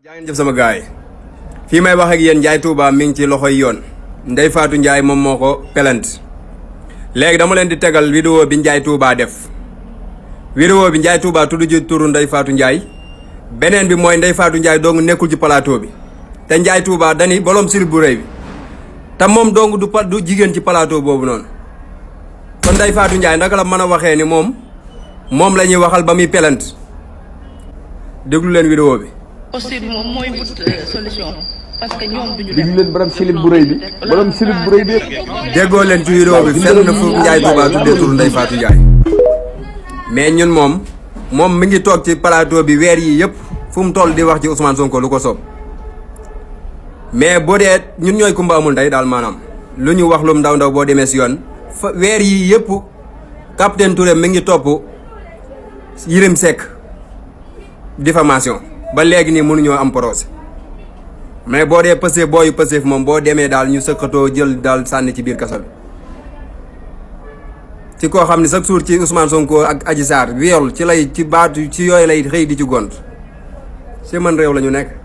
jaa ngeen jëf sama gaay fii may wax ak yéen Ndiaye Touba mi ngi ci loxoy yoon Ndeye Fatou Ndiaye moom moo ko plainte léegi dama leen di tegal vidéo bi Ndiaye Touba def vidéo bi Ndiaye Touba tudd ci turu Ndeye Fatou Ndiaye beneen bi mooy Ndeye Fatou Ndiaye dong nekkul ci plateau bi te Ndiaye Touba dani bolom silib bu rëy bi te moom dong du jigéen ci plateau boobu noonu kon Ndeye Fatou Ndiaye naka la mën a waxee ni moom la ñuy waxal ba muy plainte déglu leen vidéo bi. posture bi moom mooy wut solution parce que ñoom duñu déglu leen borom silib bu rëy bi borom silib bu rëy bi. déggoo leen ci vidéo bi fenn fu Ndiaye Touba tuddee turu Ndeye Fatou Ndiaye mais ñun moom mi ngi toog ci plateau bi weer yi yëpp fu mu toll di wax ci Ousmane Sonko lu ko soob mais boo dee ñun ñooy kumba amul ndey daal maanaam lu ñu wax lu ndaw boo demee si yoon fa weer yi yëpp capitaine Touré mi ngi topp Yirim Seck diffamation ba léegi nii mënuñoo am procès mais boo dee Pastef booyu Pastef moom boo demee daal ñu sëkkatoo jël daal sànni ci biir kaso bi ci koo xam ne chaque jour ci Ousmane Sonko ak Adji Sarr viol ci baatu ci yooyu lay xëy di ci gont ci man réew la ñu nekk.